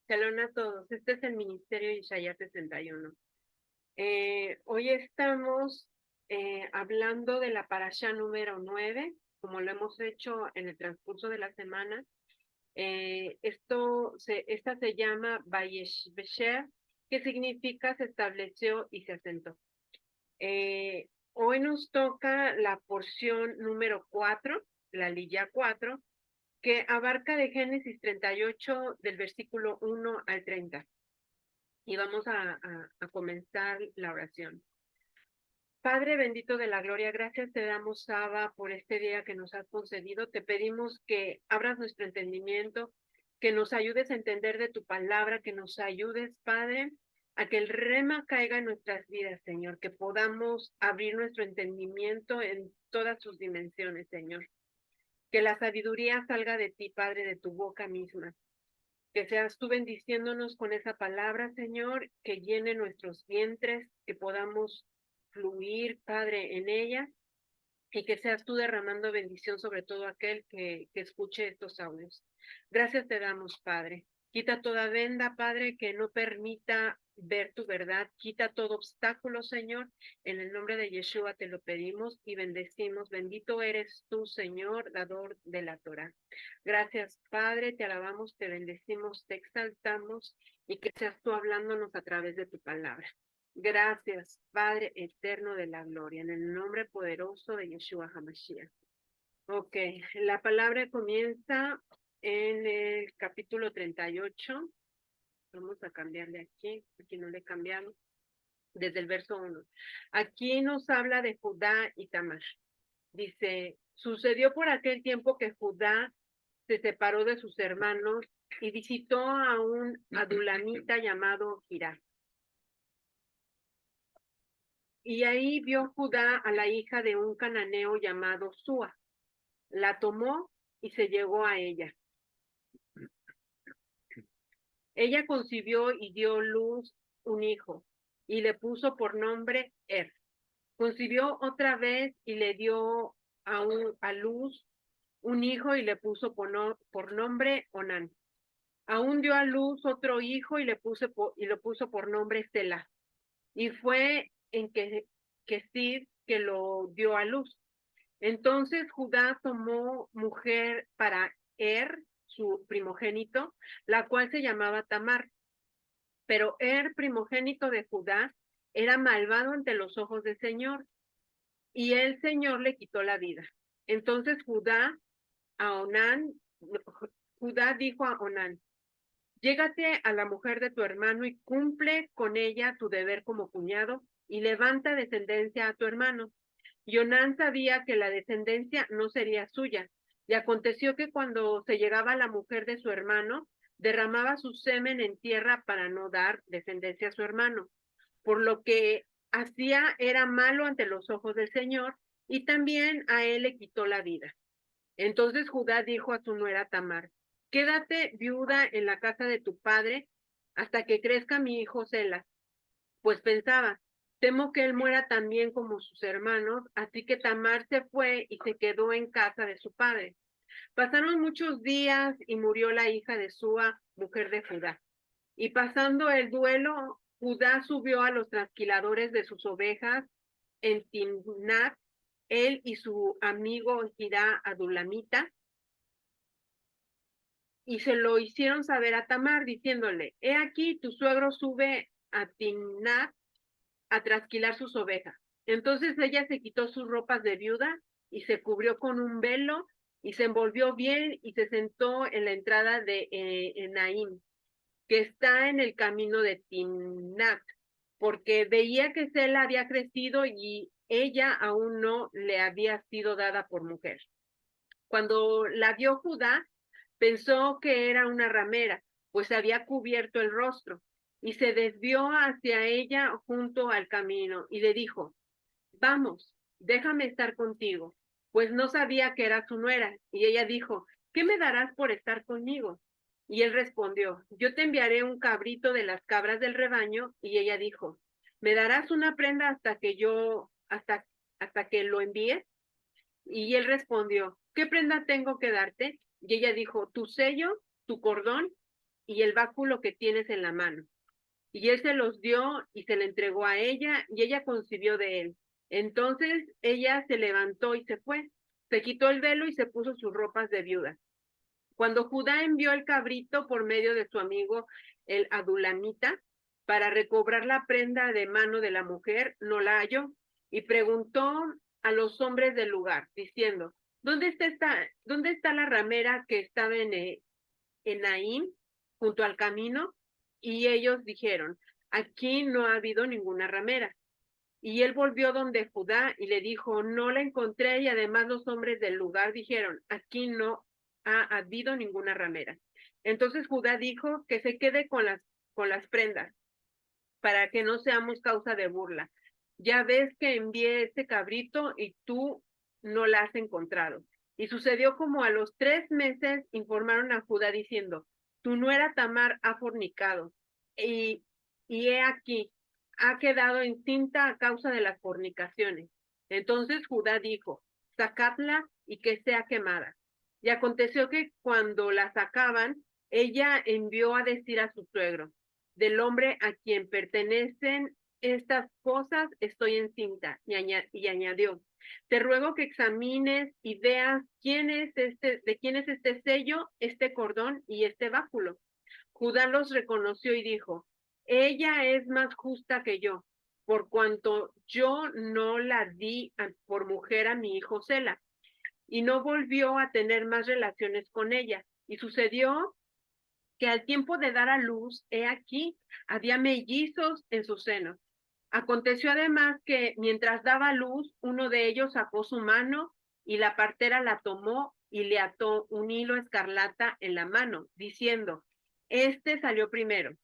Shalom a todos. Este es el Ministerio Isaías 61. Hoy estamos hablando de la parashá número 9, como lo hemos hecho en el transcurso de la semana. Esta se llama Vayesh Besher, que significa se estableció y se asentó. Hoy nos toca la porción número 4, la lilla 4, que abarca de Génesis 38 del versículo 1 al 30. Y vamos a comenzar la oración. Padre bendito de la gloria, gracias te damos, Abba, por este día que nos has concedido. Te pedimos que abras nuestro entendimiento, que nos ayudes a entender de tu palabra, que nos ayudes, Padre, a que el rema caiga en nuestras vidas, Señor, que podamos abrir nuestro entendimiento en todas sus dimensiones, Señor. Que la sabiduría salga de ti, Padre, de tu boca misma. Que seas tú bendiciéndonos con esa palabra, Señor, que llene nuestros vientres, que podamos fluir, Padre, en ella, y que seas tú derramando bendición sobre todo aquel que escuche estos audios. Gracias te damos, Padre. Quita toda venda, Padre, que no permita ver tu verdad. Quita todo obstáculo, Señor. En el nombre de Yeshua te lo pedimos y bendecimos. Bendito eres tú, Señor, dador de la Torah. Gracias, Padre. Te alabamos, te bendecimos, te exaltamos y que seas tú hablándonos a través de tu palabra. Gracias, Padre eterno de la gloria, en el nombre poderoso de Yeshua HaMashiach. Ok, la palabra comienza en el capítulo 38. Vamos a cambiarle aquí no le cambiamos, desde el verso 1. Aquí nos habla de Judá y Tamar. Dice, sucedió por aquel tiempo que Judá se separó de sus hermanos y visitó a un adulamita llamado Girá. Y ahí vio Judá a la hija de un cananeo llamado Súa. La tomó y se llegó a ella. Ella concibió y dio luz un hijo, y le puso por nombre Concibió otra vez y le dio a luz un hijo y le puso por nombre Onán. Aún dio a luz otro hijo y lo puso por nombre Selah. Y fue en que Sid que lo dio a luz. Entonces Judá tomó mujer para su primogénito, la cual se llamaba Tamar. Pero primogénito de Judá, era malvado ante los ojos del Señor, y el Señor le quitó la vida. Entonces Judá dijo a Onán, llégate a la mujer de tu hermano y cumple con ella tu deber como cuñado, y levanta descendencia a tu hermano. Y Onán sabía que la descendencia no sería suya, y aconteció que cuando se llegaba a la mujer de su hermano, derramaba su semen en tierra para no dar descendencia a su hermano, por lo que hacía era malo ante los ojos del Señor, y también a él le quitó la vida. Entonces Judá dijo a su nuera Tamar, quédate viuda en la casa de tu padre hasta que crezca mi hijo Sela. Pues pensaba, temo que él muera también como sus hermanos, así que Tamar se fue y se quedó en casa de su padre. Pasaron muchos días y murió la hija de Súa, mujer de Judá. Y pasando el duelo, Judá subió a los trasquiladores de sus ovejas en Timnat, él y su amigo Girá Adulamita, y se lo hicieron saber a Tamar, diciéndole, he aquí, tu suegro sube a Timnat a trasquilar sus ovejas. Entonces ella se quitó sus ropas de viuda y se cubrió con un velo y se envolvió bien y se sentó en la entrada de Enaim, que está en el camino de Timnat, porque veía que Sela había crecido y ella aún no le había sido dada por mujer. Cuando la vio Judá, pensó que era una ramera, pues había cubierto el rostro, y se desvió hacia ella junto al camino, y le dijo, vamos, déjame estar contigo, pues no sabía que era su nuera. Y ella dijo, ¿qué me darás por estar conmigo? Y él respondió, yo te enviaré un cabrito de las cabras del rebaño. Y ella dijo, ¿me darás una prenda hasta que lo envíes? Y él respondió, ¿qué prenda tengo que darte? Y ella dijo, tu sello, tu cordón y el báculo que tienes en la mano. Y él se los dio y se le entregó a ella, y ella concibió de él. Entonces ella se levantó y se fue, se quitó el velo y se puso sus ropas de viuda. Cuando Judá envió el cabrito por medio de su amigo el adulamita para recobrar la prenda de mano de la mujer, no la halló y preguntó a los hombres del lugar, diciendo, ¿dónde está la ramera que estaba en Naín, junto al camino? Y ellos dijeron, aquí no ha habido ninguna ramera. Y él volvió donde Judá y le dijo, no la encontré, y además los hombres del lugar dijeron, aquí no ha habido ninguna ramera. Entonces Judá dijo que se quede con las prendas, para que no seamos causa de burla. Ya ves que envié este cabrito y tú no la has encontrado. Y sucedió como a los 3 meses informaron a Judá diciendo, tu nuera Tamar ha fornicado, y, y he aquí, ha quedado encinta a causa de las fornicaciones. Entonces Judá dijo, sacadla y que sea quemada. Y aconteció que cuando la sacaban, ella envió a decir a su suegro, del hombre a quien pertenecen estas cosas estoy encinta. Y añadió, te ruego que examines y veas de quién es este sello, este cordón y este báculo. Judá los reconoció y dijo, ella es más justa que yo, por cuanto yo no la di por mujer a mi hijo Sela, y no volvió a tener más relaciones con ella. Y sucedió que al tiempo de dar a luz, he aquí, había mellizos en su seno. Aconteció además que mientras daba luz, uno de ellos sacó su mano y la partera la tomó y le ató un hilo escarlata en la mano, diciendo, este salió primero.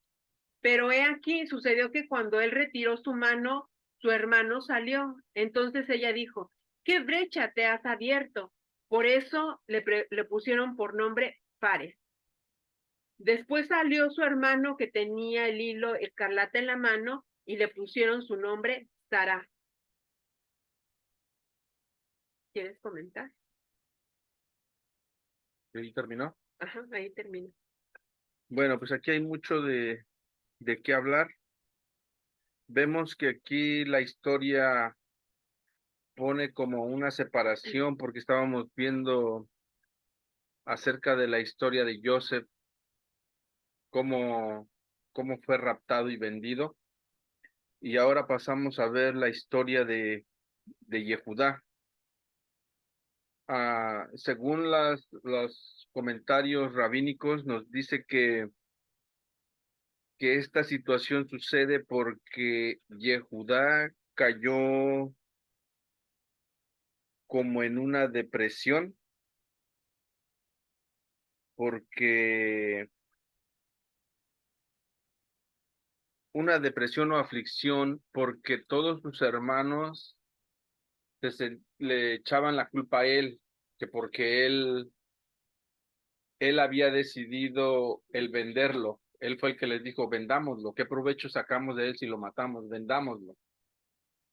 Pero he aquí, sucedió que cuando él retiró su mano, su hermano salió. Entonces ella dijo, ¿qué brecha te has abierto? Por eso le pusieron por nombre Fares. Después salió su hermano que tenía el hilo escarlata en la mano y le pusieron su nombre Sara. ¿Quieres comentar? ¿Y terminó? Ajá, ahí termina. Bueno, pues aquí hay mucho de qué hablar. Vemos que aquí la historia pone como una separación porque estábamos viendo acerca de la historia de Joseph, cómo, cómo fue raptado y vendido. Y ahora pasamos a ver la historia de Yehudá. Según los comentarios rabínicos, nos dice que esta situación sucede porque Yehudá cayó como en una depresión, porque una depresión o aflicción, porque todos sus hermanos le echaban la culpa a él, que porque él había decidido el venderlo. Él fue el que les dijo, vendámoslo, ¿qué provecho sacamos de él si lo matamos? Vendámoslo.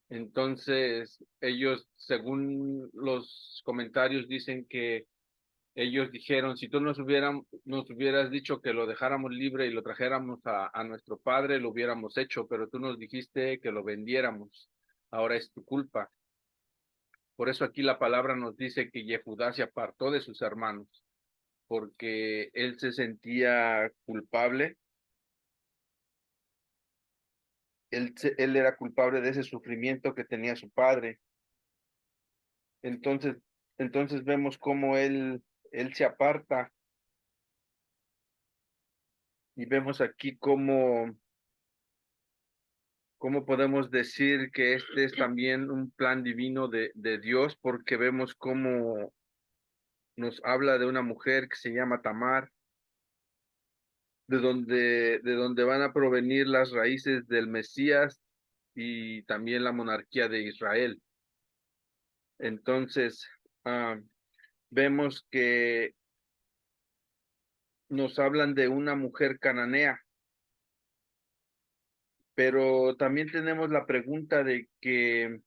Entonces, ellos, según los comentarios, dicen que ellos dijeron, si tú nos hubieras dicho que lo dejáramos libre y lo trajéramos a nuestro padre, lo hubiéramos hecho, pero tú nos dijiste que lo vendiéramos. Ahora es tu culpa. Por eso aquí la palabra nos dice que Yehudá se apartó de sus hermanos, porque él se sentía culpable, él era culpable de ese sufrimiento que tenía su padre. Entonces, entonces vemos cómo él se aparta y vemos aquí cómo podemos decir que este es también un plan divino de Dios, porque vemos cómo nos habla de una mujer que se llama Tamar, de donde van a provenir las raíces del Mesías y también la monarquía de Israel. Entonces, vemos que nos hablan de una mujer cananea, pero también tenemos la pregunta de que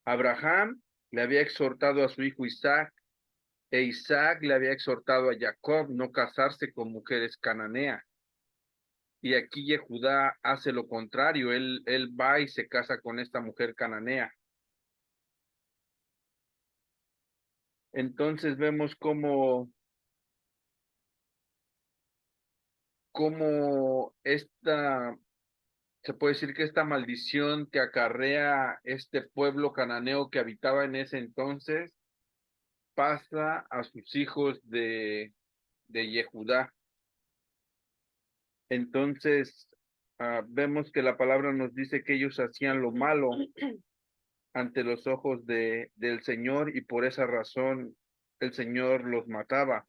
Abraham le había exhortado a su hijo Isaac E Isaac le había exhortado a Jacob no casarse con mujeres cananeas. Y aquí Judá hace lo contrario, él va y se casa con esta mujer cananea. Entonces vemos cómo esta, se puede decir que esta maldición que acarrea este pueblo cananeo que habitaba en ese entonces, pasa a sus hijos de Yehudá. Entonces, vemos que la palabra nos dice que ellos hacían lo malo ante los ojos del Señor y por esa razón el Señor los mataba.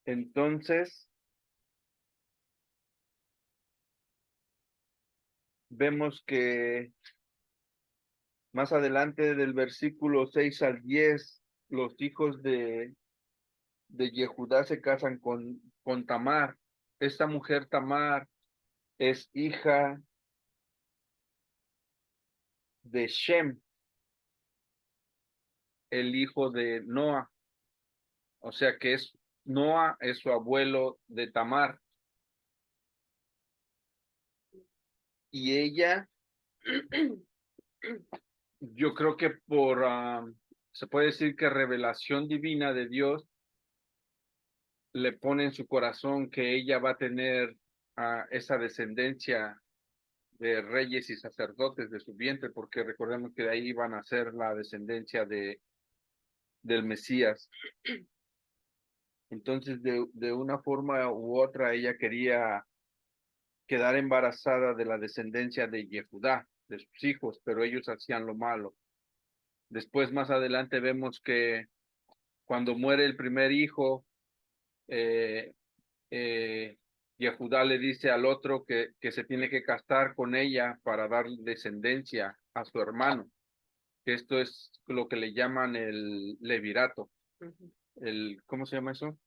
Entonces, vemos que más adelante del versículo 6 al 10, los hijos de Yehudá se casan con Tamar. Esta mujer Tamar es hija de Shem, el hijo de Noa. O sea que Noa es su abuelo de Tamar. Y ella, yo creo que se puede decir que revelación divina de Dios, le pone en su corazón que ella va a tener esa descendencia de reyes y sacerdotes de su vientre, porque recordemos que de ahí van a ser la descendencia del Mesías. Entonces, de una forma u otra, ella quería quedar embarazada de la descendencia de Jehudá, de sus hijos, pero ellos hacían lo malo. Después, más adelante, vemos que cuando muere el primer hijo, eh, Jehudá le dice al otro que se tiene que casar con ella para dar descendencia a su hermano. Esto es lo que le llaman el levirato. ¿Cómo se llama eso?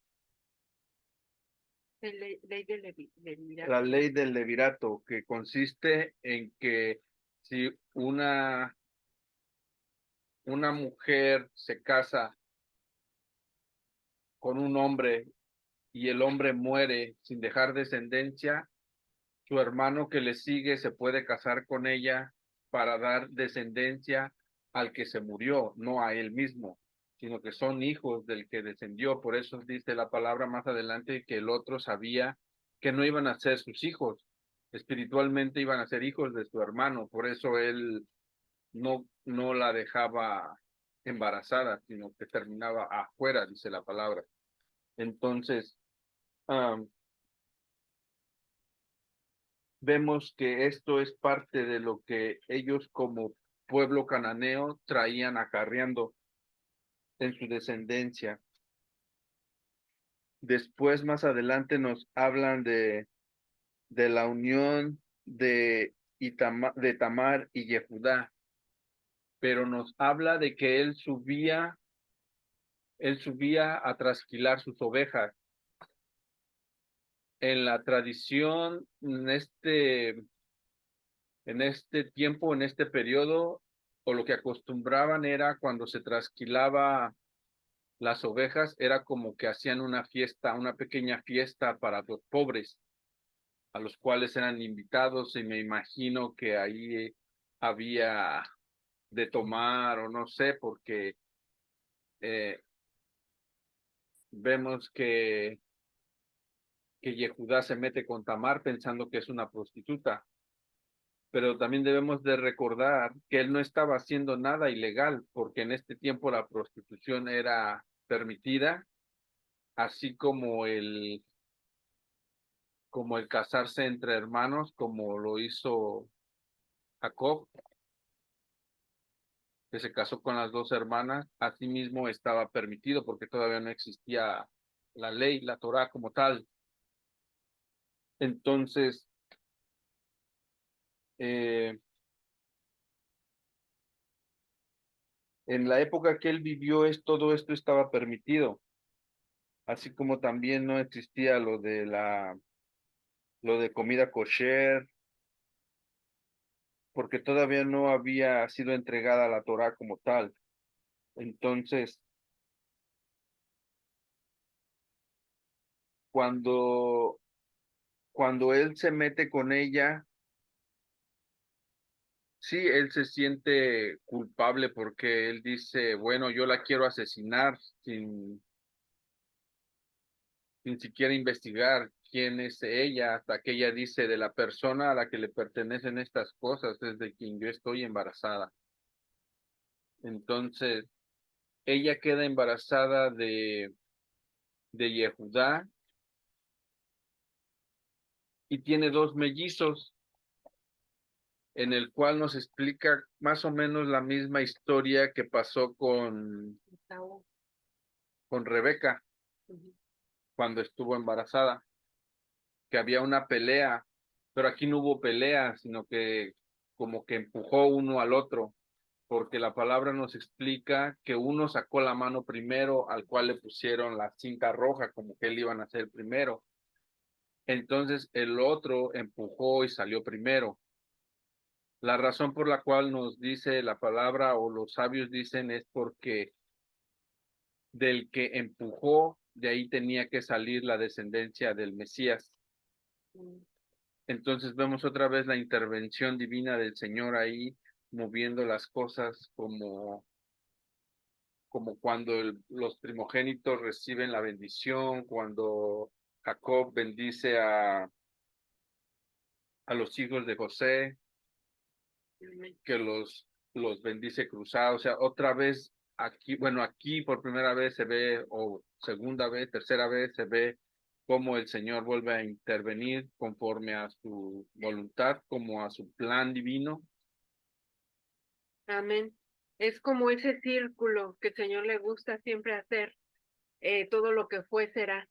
Ley del levirato. La ley del levirato, que consiste en que si una mujer se casa con un hombre y el hombre muere sin dejar descendencia, su hermano que le sigue se puede casar con ella para dar descendencia al que se murió, no a él mismo, sino que son hijos del que descendió. Por eso dice la palabra más adelante que el otro sabía que no iban a ser sus hijos, espiritualmente iban a ser hijos de su hermano, por eso él no la dejaba embarazada, sino que terminaba afuera, dice la palabra. Entonces, vemos que esto es parte de lo que ellos como pueblo cananeo traían acarreando en su descendencia. Después, más adelante, nos hablan de la unión de Tamar y Jehudá, pero nos habla de que él subía a trasquilar sus ovejas. En la tradición, en este tiempo, en este periodo, o lo que acostumbraban era cuando se trasquilaba las ovejas, era como que hacían una fiesta, una pequeña fiesta para los pobres, a los cuales eran invitados, y me imagino que ahí había de tomar o no sé, porque eh, vemos que Yehudá se mete con Tamar pensando que es una prostituta, pero también debemos de recordar que él no estaba haciendo nada ilegal, porque en este tiempo la prostitución era permitida, así como el casarse entre hermanos, como lo hizo Jacob, que se casó con las dos hermanas, asimismo estaba permitido porque todavía no existía la ley, la Torá como tal. Entonces, eh, en la época que él vivió, todo esto estaba permitido, así como también no existía lo de comida kosher, porque todavía no había sido entregada la Torá como tal. Entonces, cuando, cuando él se mete con ella, sí, él se siente culpable porque él dice, bueno, yo la quiero asesinar sin siquiera investigar quién es ella, hasta que ella dice de la persona a la que le pertenecen estas cosas, es de quien yo estoy embarazada. Entonces, ella queda embarazada de Yehudá y tiene dos mellizos, en el cual nos explica más o menos la misma historia que pasó con Rebeca cuando estuvo embarazada, que había una pelea, pero aquí no hubo pelea, sino que como que empujó uno al otro, porque la palabra nos explica que uno sacó la mano primero, al cual le pusieron la cinta roja, como que él iban a ser primero. Entonces el otro empujó y salió primero. La razón por la cual nos dice la palabra o los sabios dicen es porque del que empujó, de ahí tenía que salir la descendencia del Mesías. Entonces vemos otra vez la intervención divina del Señor ahí, moviendo las cosas como cuando los primogénitos reciben la bendición, cuando Jacob bendice a los hijos de José, que los bendice cruzados. O sea, otra vez aquí, bueno, aquí por primera vez se ve, o segunda vez, tercera vez se ve cómo el Señor vuelve a intervenir conforme a su voluntad, como a su plan divino. Amén. Es como ese círculo que el Señor le gusta siempre hacer, todo lo que fue será.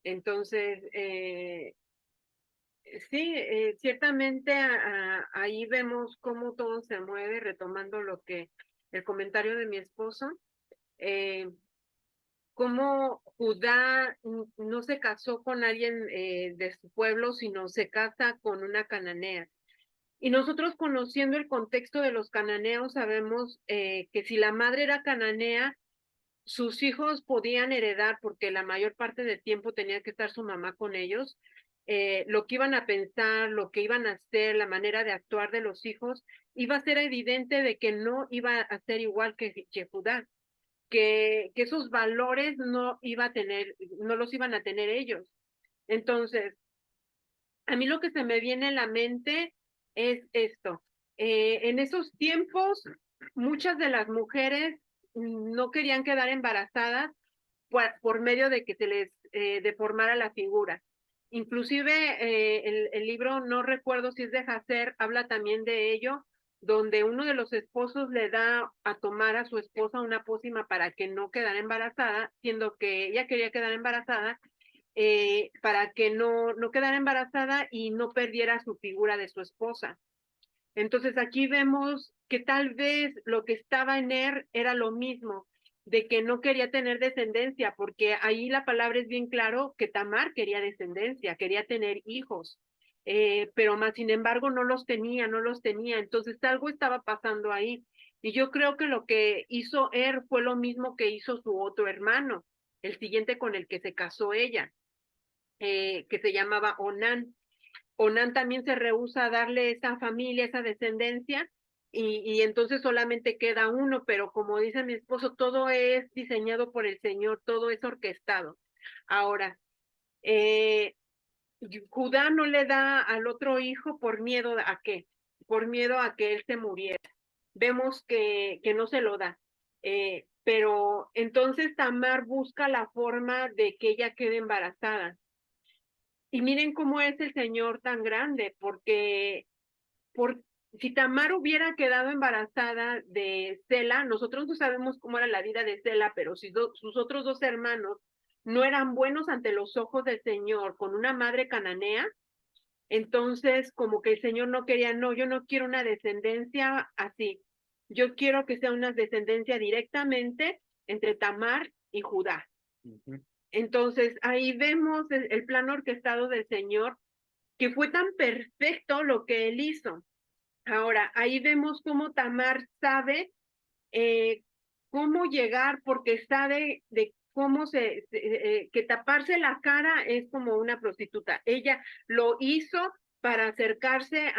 Entonces, sí, ciertamente ahí vemos cómo todo se mueve, retomando lo que el comentario de mi esposo, eh, cómo Judá no se casó con alguien de su pueblo, sino se casa con una cananea. Y nosotros conociendo el contexto de los cananeos sabemos que si la madre era cananea, sus hijos podían heredar, porque la mayor parte del tiempo tenía que estar su mamá con ellos, lo que iban a pensar, lo que iban a hacer, la manera de actuar de los hijos, iba a ser evidente de que no iba a ser igual que Judá, que esos valores no iba a tener, no los iban a tener ellos. Entonces, a mí lo que se me viene a la mente es esto. En esos tiempos, muchas de las mujeres no querían quedar embarazadas por medio de que se les deformara la figura. Inclusive el libro, no recuerdo si es de Hacer, habla también de ello, donde uno de los esposos le da a tomar a su esposa una pócima para que no quedara embarazada, siendo que ella quería quedar embarazada, para que no quedara embarazada y no perdiera su figura de su esposa. Entonces aquí vemos que tal vez lo que estaba en él era lo mismo, de que no quería tener descendencia, porque ahí la palabra es bien claro que Tamar quería descendencia, quería tener hijos, pero más sin embargo no los tenía, no los tenía. Entonces algo estaba pasando ahí. Y yo creo que lo que hizo él fue lo mismo que hizo su otro hermano, el siguiente con el que se casó ella, que se llamaba Onán. Onán también se rehúsa a darle esa familia, esa descendencia, y entonces solamente queda uno, pero como dice mi esposo, todo es diseñado por el Señor, todo es orquestado. Ahora, eh, Judá no le da al otro hijo por miedo a qué, por miedo a que él se muriera. Vemos que no se lo da. Pero entonces Tamar busca la forma de que ella quede embarazada. Y miren cómo es el Señor tan grande, porque si Tamar hubiera quedado embarazada de Sela, nosotros no sabemos cómo era la vida de Sela, pero si sus otros dos hermanos no eran buenos ante los ojos del Señor con una madre cananea, entonces como que el Señor no quería, no, yo no quiero una descendencia así, yo quiero que sea una descendencia directamente entre Tamar y Judá. Entonces ahí vemos plan orquestado del Señor, que fue tan perfecto lo que él hizo. Ahora, ahí vemos cómo Tamar sabe cómo llegar, porque sabe de cómo que taparse la cara es como una prostituta. Ella lo hizo para acercarse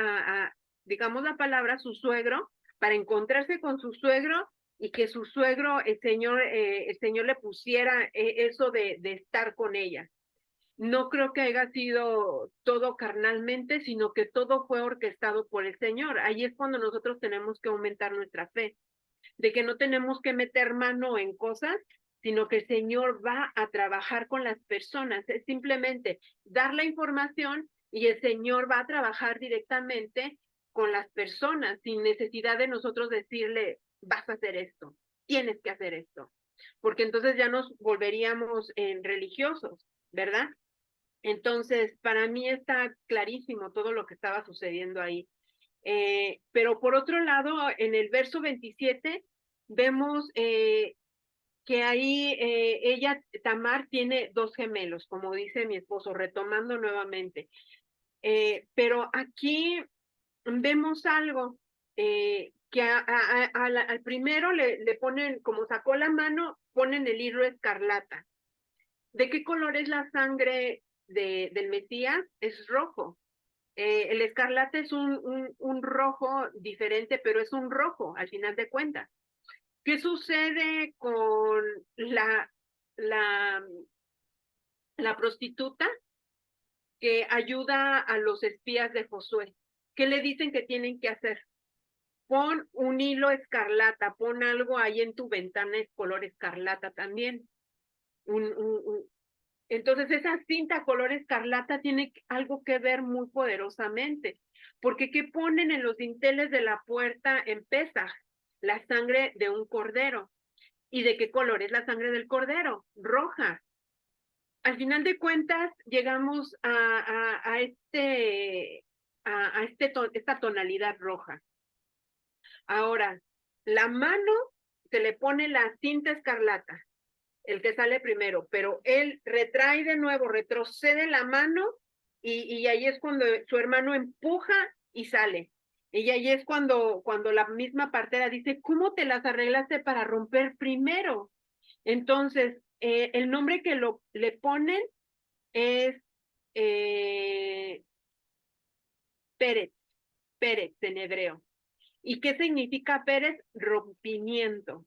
digamos la palabra, su suegro, para encontrarse con su suegro y que su suegro, el Señor le pusiera eso de estar con ella. No creo que haya sido todo carnalmente, sino que todo fue orquestado por el Señor. Ahí es cuando nosotros tenemos que aumentar nuestra fe, de que no tenemos que meter mano en cosas, sino que el Señor va a trabajar con las personas. Es simplemente dar la información y el Señor va a trabajar directamente con las personas, sin necesidad de nosotros decirle, vas a hacer esto, tienes que hacer esto, porque entonces ya nos volveríamos religiosos, ¿verdad? Entonces, para mí está clarísimo todo lo que estaba sucediendo ahí. Pero por otro lado, en el verso 27, vemos que ahí Tamar, tiene dos gemelos, como dice mi esposo, retomando nuevamente. Pero aquí vemos algo que al primero le ponen, como sacó la mano, ponen el hilo escarlata. ¿De qué color es la sangre del Mesías? Es rojo. El escarlata es un rojo diferente, pero es un rojo al final de cuentas. ¿Qué sucede con la, la prostituta que ayuda a los espías de Josué? ¿Qué le dicen que tienen que hacer? Pon un hilo escarlata, pon algo ahí en tu ventana de color escarlata también. Entonces esa cinta color escarlata tiene algo que ver muy poderosamente, porque ¿qué ponen en los dinteles de la puerta en Pesaj? La sangre de un cordero. ¿Y de qué color es la sangre del cordero? Roja. Al final de cuentas llegamos esta tonalidad roja. Ahora, la mano se le pone la cinta escarlata, el que sale primero, pero él retrae de nuevo, retrocede la mano y ahí es cuando su hermano empuja y sale. Y ahí es cuando la misma partera dice, ¿cómo te las arreglaste para romper primero? Entonces, el nombre que le ponen es Pérez, Pérez en hebreo. ¿Y qué significa Pérez? Rompimiento.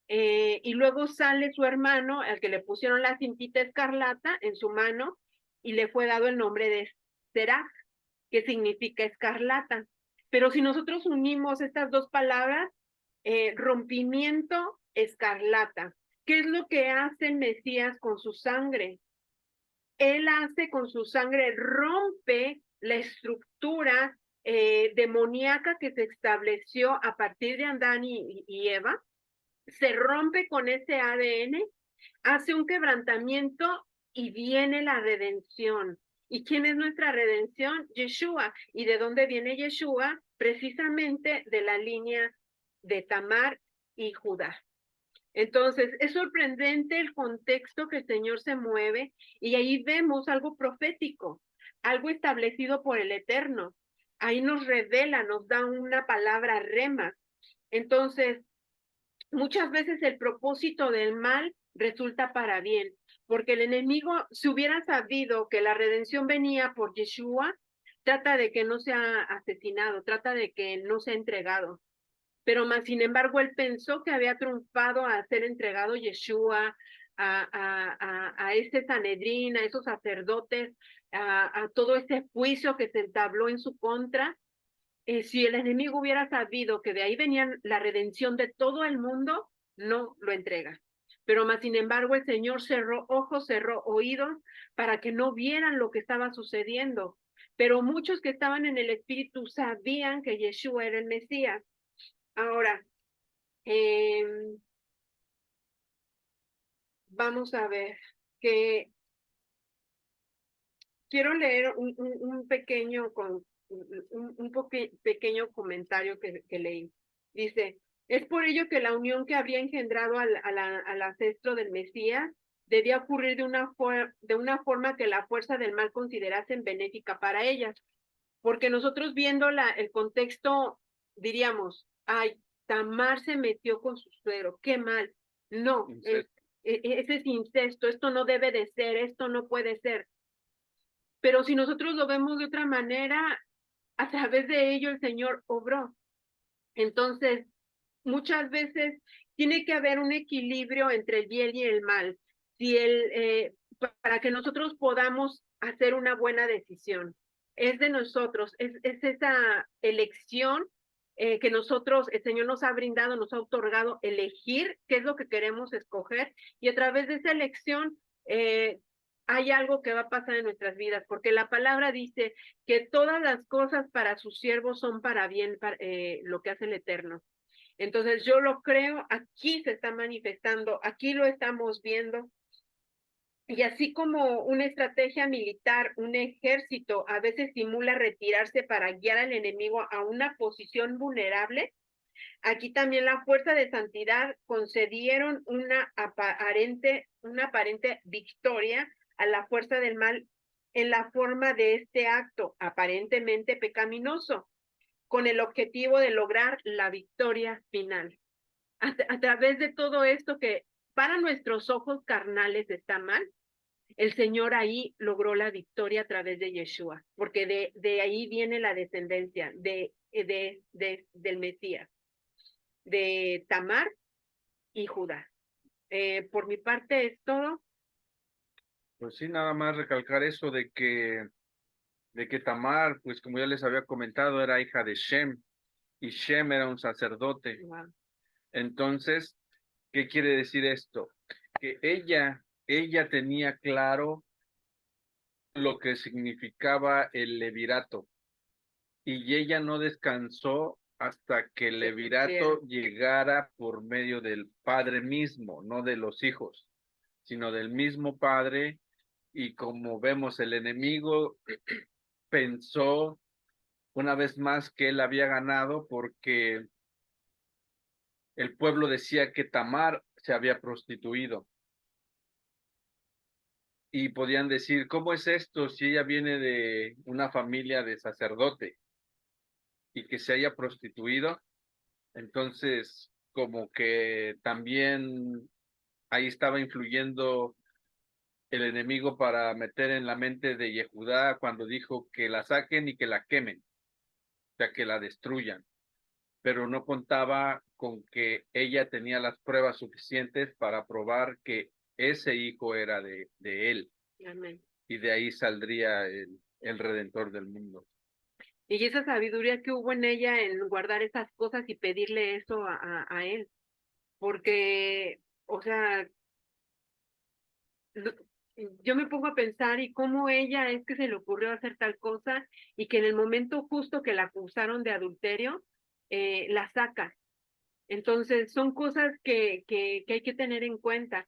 Y luego sale su hermano, al que le pusieron la cintita escarlata en su mano, y le fue dado el nombre de Seraj, que significa escarlata. Pero si nosotros unimos estas dos palabras, rompimiento, escarlata, ¿qué es lo que hace el Mesías con su sangre? Él hace con su sangre, rompe la estructura demoníaca que se estableció a partir de Adán y Eva, se rompe con ese ADN, hace un quebrantamiento y viene la redención. ¿Y quién es nuestra redención? Yeshua. ¿Y de dónde viene Yeshua? Precisamente de la línea de Tamar y Judá. Entonces, es sorprendente el contexto que el Señor se mueve y ahí vemos algo profético, algo establecido por el Eterno. Ahí nos revela, nos da una palabra rema. Entonces, muchas veces el propósito del mal resulta para bien, porque el enemigo, si hubiera sabido que la redención venía por Yeshua, trata de que no sea asesinado, trata de que no sea entregado. Pero más sin embargo, él pensó que había triunfado a ser entregado Yeshua, a ese Sanedrín, a esos sacerdotes, a todo ese juicio que se entabló en su contra. Si el enemigo hubiera sabido que de ahí venía la redención de todo el mundo, no lo entrega. Pero más sin embargo, el Señor cerró ojos, cerró oídos para que no vieran lo que estaba sucediendo. Pero muchos que estaban en el Espíritu sabían que Yeshua era el Mesías. Ahora, eh, vamos a ver que quiero leer un pequeño pequeño comentario que leí. Dice, es por ello que la unión que habría engendrado al ancestro del Mesías debía ocurrir de una forma que la fuerza del mal considerasen benéfica para ellas. porque nosotros viendo el contexto diríamos, ay, Tamar se metió con su suegro, qué mal. No, ese es incesto, esto no debe de ser, esto no puede ser. Pero si nosotros lo vemos de otra manera, a través de ello el Señor obró. Entonces, muchas veces tiene que haber un equilibrio entre el bien y el mal. Si para que nosotros podamos hacer una buena decisión, es de nosotros, es esa elección que nosotros, el Señor nos ha brindado, nos ha otorgado, elegir qué es lo que queremos escoger, y a través de esa elección hay algo que va a pasar en nuestras vidas, porque la palabra dice que todas las cosas para sus siervos son para bien, lo que hace el Eterno. Entonces yo lo creo, aquí se está manifestando, aquí lo estamos viendo. Y así como una estrategia militar, un ejército a veces simula retirarse para guiar al enemigo a una posición vulnerable, aquí también la fuerza de santidad concedieron una aparente victoria a la fuerza del mal en la forma de este acto aparentemente pecaminoso, con el objetivo de lograr la victoria final. A través de todo esto que para nuestros ojos carnales está mal, el Señor ahí logró la victoria a través de Yeshua, porque de ahí viene la descendencia del Mesías, de Tamar y Judá. Por mi parte es todo. Pues sí, nada más recalcar eso de que Tamar, pues como ya les había comentado, era hija de Shem, y Shem era un sacerdote. Wow. Entonces, ¿qué quiere decir esto? Que ella tenía claro lo que significaba el levirato, y ella no descansó hasta que el levirato llegara por medio del padre mismo, no de los hijos, sino del mismo padre. Y como vemos, el enemigo pensó una vez más que él había ganado porque el pueblo decía que Tamar se había prostituido. Y podían decir, ¿cómo es esto si ella viene de una familia de sacerdote y que se haya prostituido? Entonces, como que también ahí estaba influyendo el enemigo para meter en la mente de Yehudá cuando dijo que la saquen y que la quemen, o sea, que la destruyan. Pero no contaba con que ella tenía las pruebas suficientes para probar que ese hijo era de él. Amén. Y de ahí saldría el redentor del mundo. Y esa sabiduría que hubo en ella en guardar esas cosas y pedirle eso a él, porque, o sea, yo me pongo a pensar y cómo ella es que se le ocurrió hacer tal cosa y que en el momento justo que la acusaron de adulterio, la saca. Entonces, son cosas que hay que tener en cuenta,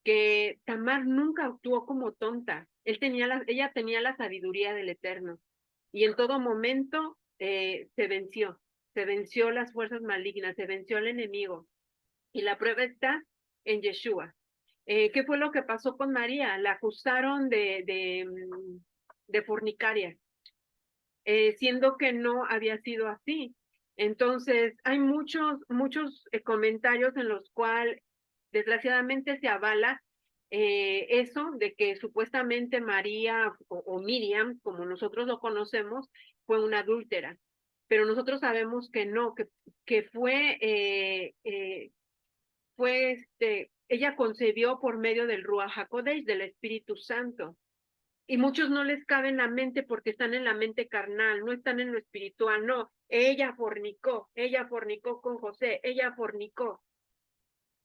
que Tamar nunca actuó como tonta. Ella tenía la sabiduría del Eterno y en todo momento se venció las fuerzas malignas, se venció al enemigo. Y la prueba está en Yeshua. ¿Qué fue lo que pasó con María? La acusaron de fornicaria, siendo que no había sido así. Entonces, hay muchos comentarios en los cuales desgraciadamente se avala eso de que supuestamente María o Miriam, como nosotros lo conocemos, fue una adúltera. Pero nosotros sabemos que no, que ella concebió por medio del Ruach HaKodesh, del Espíritu Santo. Y muchos no les cabe en la mente porque están en la mente carnal, no están en lo espiritual, no. Ella fornicó con José, ella fornicó,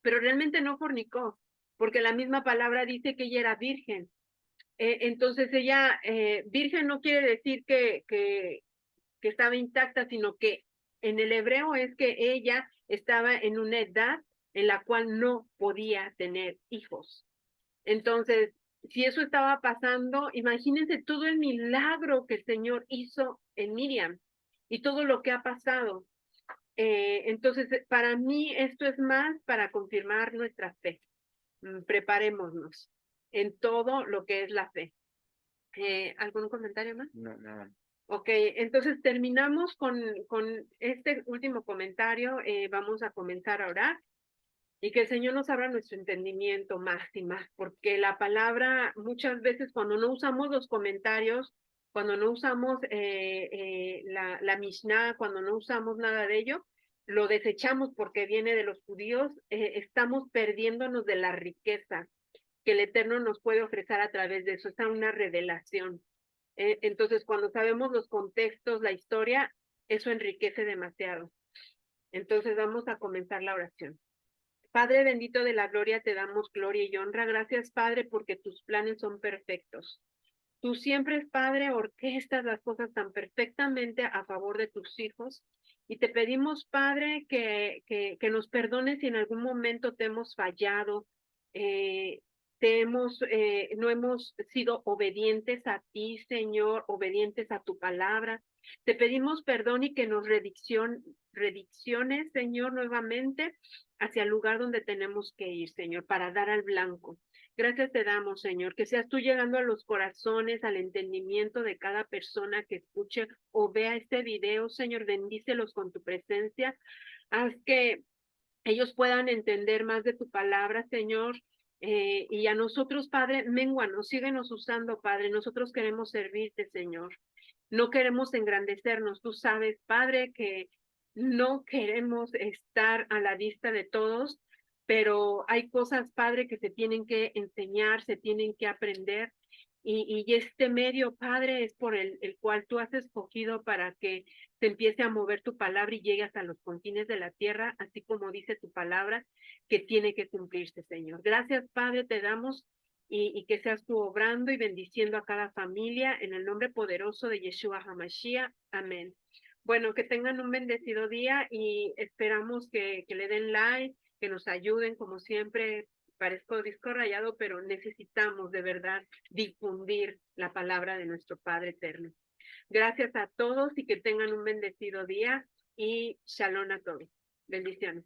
pero realmente no fornicó, porque la misma palabra dice que ella era virgen. Entonces ella, virgen no quiere decir que estaba intacta, sino que en el hebreo es que ella estaba en una edad en la cual no podía tener hijos. Entonces, si eso estaba pasando, imagínense todo el milagro que el Señor hizo en Miriam y todo lo que ha pasado. Entonces, para mí esto es más para confirmar nuestra fe. Preparémonos en todo lo que es la fe. ¿Algún comentario más? No, no. Ok, entonces terminamos con este último comentario. Vamos a comenzar a orar y que el Señor nos abra nuestro entendimiento más y más, porque la palabra muchas veces cuando no usamos los comentarios, cuando no usamos la Mishnah, cuando no usamos nada de ello, lo desechamos porque viene de los judíos, estamos perdiéndonos de la riqueza que el Eterno nos puede ofrecer a través de eso. Está una revelación. Entonces, cuando sabemos los contextos, la historia, eso enriquece demasiado. Entonces, vamos a comenzar la oración. Padre bendito de la gloria, te damos gloria y honra. Gracias, Padre, porque tus planes son perfectos. Tú siempre, Padre, orquestas las cosas tan perfectamente a favor de tus hijos. Y te pedimos, Padre, que nos perdones si en algún momento te hemos fallado, eh, no hemos sido obedientes a ti, Señor, obedientes a tu palabra. Te pedimos perdón y que nos redicciones, Señor, nuevamente hacia el lugar donde tenemos que ir, Señor, para dar al blanco. Gracias te damos, Señor, que seas tú llegando a los corazones, al entendimiento de cada persona que escuche o vea este video, Señor, bendícelos con tu presencia. Haz que ellos puedan entender más de tu palabra, Señor. Y a nosotros, Padre, ménguanos, síguenos usando, Padre. Nosotros queremos servirte, Señor. No queremos engrandecernos. Tú sabes, Padre, que no queremos estar a la vista de todos, pero hay cosas, Padre, que se tienen que enseñar, se tienen que aprender. Y este medio, Padre, es por el cual tú has escogido para que se empiece a mover tu palabra y llegue hasta los confines de la tierra, así como dice tu palabra, que tiene que cumplirse, Señor. Gracias, Padre, te damos y que seas tú obrando y bendiciendo a cada familia en el nombre poderoso de Yeshua HaMashiach. Amén. Bueno, que tengan un bendecido día y esperamos que le den like, que nos ayuden, como siempre. Parezco disco rayado, pero necesitamos de verdad difundir la palabra de nuestro Padre eterno. Gracias a todos y que tengan un bendecido día y shalom a todos. Bendiciones.